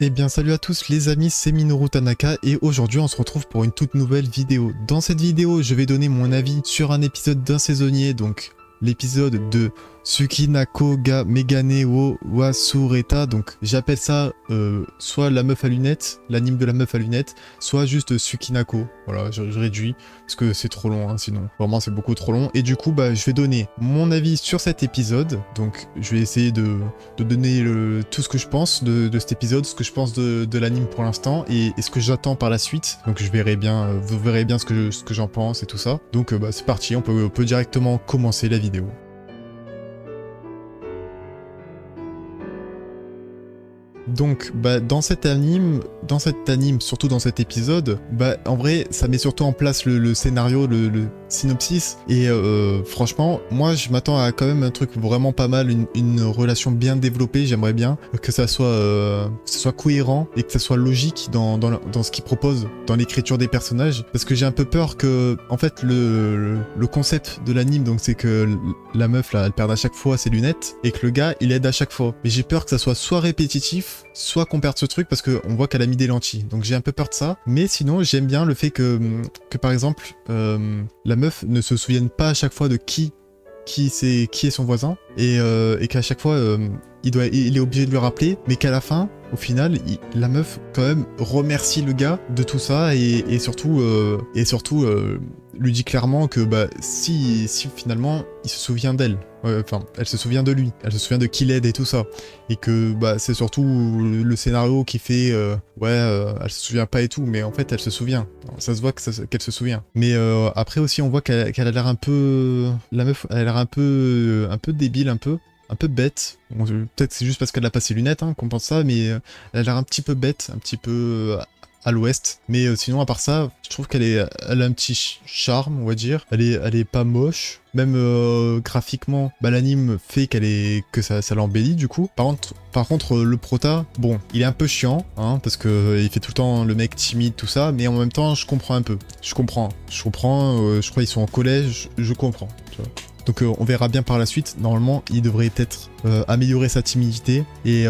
Eh bien salut à tous les amis, c'est Minoru Tanaka et aujourd'hui on se retrouve pour une toute nouvelle vidéo. Dans cette vidéo je vais donner mon avis sur un épisode d'un saisonnier, donc l'épisode de Tsukinako ga Megane wo Wasureta, donc j'appelle ça soit la meuf à lunettes, l'anime de la meuf à lunettes, soit juste Tsukinako. Voilà, je réduis parce que c'est trop long, hein, sinon vraiment c'est beaucoup trop long. Et du coup je vais donner mon avis sur cet épisode, donc je vais essayer de donner tout ce que je pense de cet épisode, ce que je pense de l'anime pour l'instant et ce que j'attends par la suite. Donc je verrai bien, vous verrez bien ce que j'en pense et tout ça. Donc c'est parti, on peut directement commencer la vidéo. Donc, dans cet anime, surtout dans cet épisode, en vrai, ça met surtout en place le scénario, le synopsis, et franchement, moi, je m'attends à quand même un truc vraiment pas mal, une relation bien développée. J'aimerais bien que ça soit cohérent et que ça soit logique dans ce qu'il propose, dans l'écriture des personnages, parce que j'ai un peu peur que, en fait, le concept de l'anime, donc c'est que la meuf, là, elle perd à chaque fois ses lunettes, et que le gars, il aide à chaque fois. Mais j'ai peur que ça soit répétitif, soit qu'on perde ce truc parce qu'on voit qu'elle a mis des lentilles. Donc j'ai un peu peur de ça. Mais sinon, j'aime bien le fait que par exemple, la meuf ne se souvienne pas à chaque fois de qui est son voisin. Et qu'à chaque fois, il est obligé de lui rappeler. Mais qu'à la fin, au final, la meuf, quand même, remercie le gars de tout ça. Et surtout, lui dit clairement que si finalement, il se souvient d'elle. Enfin, elle se souvient de lui, elle se souvient de qui l'aide et tout ça. Et que c'est surtout le scénario qui fait elle se souvient pas et tout, mais en fait elle se souvient. Ça se voit qu'elle se souvient. Mais après aussi on voit qu'elle a l'air un peu... La meuf, elle a l'air un peu débile, un peu bête. Bon, peut-être c'est juste parce qu'elle a pas ses lunettes qu'on pense ça, mais elle a l'air un petit peu bête, un petit peu... à l'ouest, mais sinon à part ça, je trouve elle a un petit charme, on va dire. Elle est pas moche, même graphiquement, l'anime fait que ça l'embellit du coup. Par contre, le prota, bon, il est un peu chiant, parce que il fait tout le temps le mec timide, tout ça, mais en même temps, je comprends un peu. Je comprends. Je crois qu'ils sont en collège, je comprends. Tu vois. Donc on verra bien par la suite. Normalement, il devrait peut-être améliorer sa timidité et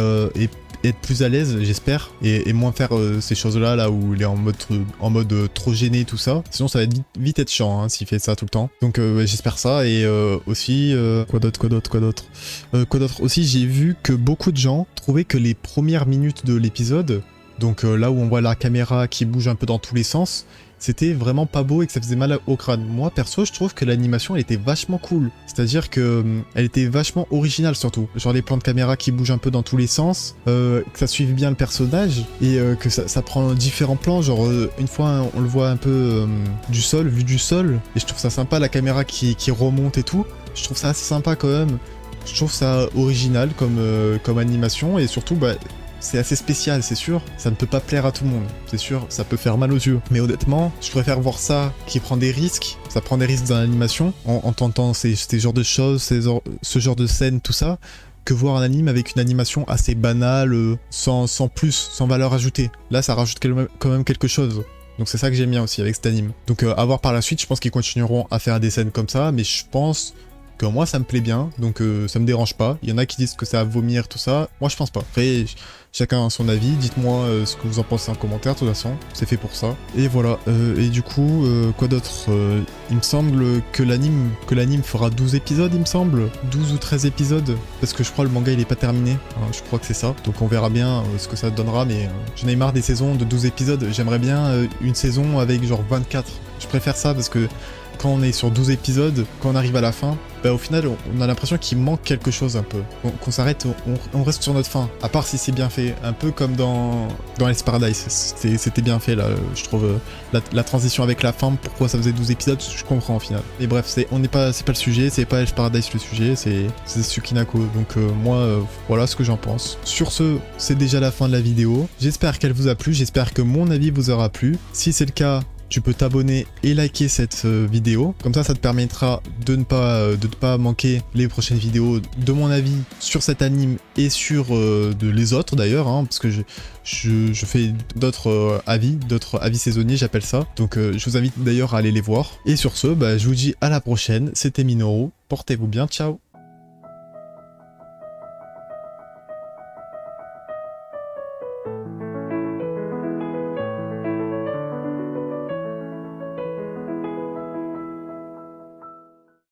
être plus à l'aise, j'espère, et moins faire ces choses-là, là où il est en mode trop gêné, tout ça. Sinon, ça va vite être chiant s'il fait ça tout le temps. Donc j'espère ça, et aussi... quoi d'autre aussi, j'ai vu que beaucoup de gens trouvaient que les premières minutes de l'épisode, donc là où on voit la caméra qui bouge un peu dans tous les sens, c'était vraiment pas beau et que ça faisait mal au crâne. Moi, perso, je trouve que l'animation, elle était vachement cool. C'est-à-dire que elle était vachement originale, surtout. Genre les plans de caméra qui bougent un peu dans tous les sens, que ça suive bien le personnage, et que ça prend différents plans. Genre, une fois, on le voit un peu du sol, vu du sol, et je trouve ça sympa, la caméra qui remonte et tout. Je trouve ça assez sympa quand même. Je trouve ça original comme animation, et surtout, c'est assez spécial, c'est sûr. Ça ne peut pas plaire à tout le monde, c'est sûr. Ça peut faire mal aux yeux. Mais honnêtement, je préfère voir ça qui prend des risques. Ça prend des risques dans l'animation, en tentant ces genres de choses, ce genre de scènes, tout ça, que voir un anime avec une animation assez banale, sans plus, sans valeur ajoutée. Là, ça rajoute quand même quelque chose. Donc c'est ça que j'aime bien aussi avec cet anime. Donc à voir par la suite, je pense qu'ils continueront à faire des scènes comme ça, mais je pense... que moi ça me plaît bien, donc ça me dérange pas. Il y en a qui disent que ça va vomir, tout ça. Moi je pense pas. Après, chacun a son avis. Dites-moi ce que vous en pensez en commentaire, de toute façon. C'est fait pour ça. Et voilà. Et du coup, quoi d'autre il me semble que l'anime fera 12 épisodes, il me semble. 12 ou 13 épisodes. Parce que je crois le manga il est pas terminé. Je crois que c'est ça. Donc on verra bien ce que ça donnera. Mais j'en ai marre des saisons de 12 épisodes. J'aimerais bien une saison avec genre 24. Je préfère ça parce que quand on est sur 12 épisodes, quand on arrive à la fin, au final, on a l'impression qu'il manque quelque chose un peu. Qu'on s'arrête, on reste sur notre fin. À part si c'est bien fait. Un peu comme dans Hell's Paradise. C'était bien fait, là, je trouve. La transition avec la fin, pourquoi ça faisait 12 épisodes, je comprends au final. Mais bref, c'est pas le sujet, c'est pas Hell's Paradise le sujet, c'est Tsukinako. Donc moi, voilà ce que j'en pense. Sur ce, c'est déjà la fin de la vidéo. J'espère qu'elle vous a plu, j'espère que mon avis vous aura plu. Si c'est le cas, tu peux t'abonner et liker cette vidéo. Comme ça te permettra de ne pas manquer les prochaines vidéos de mon avis sur cet anime et sur les autres d'ailleurs, parce que je fais d'autres avis saisonniers, j'appelle ça. Donc je vous invite d'ailleurs à aller les voir. Et sur ce, je vous dis à la prochaine. C'était Minoru. Portez-vous bien. Ciao.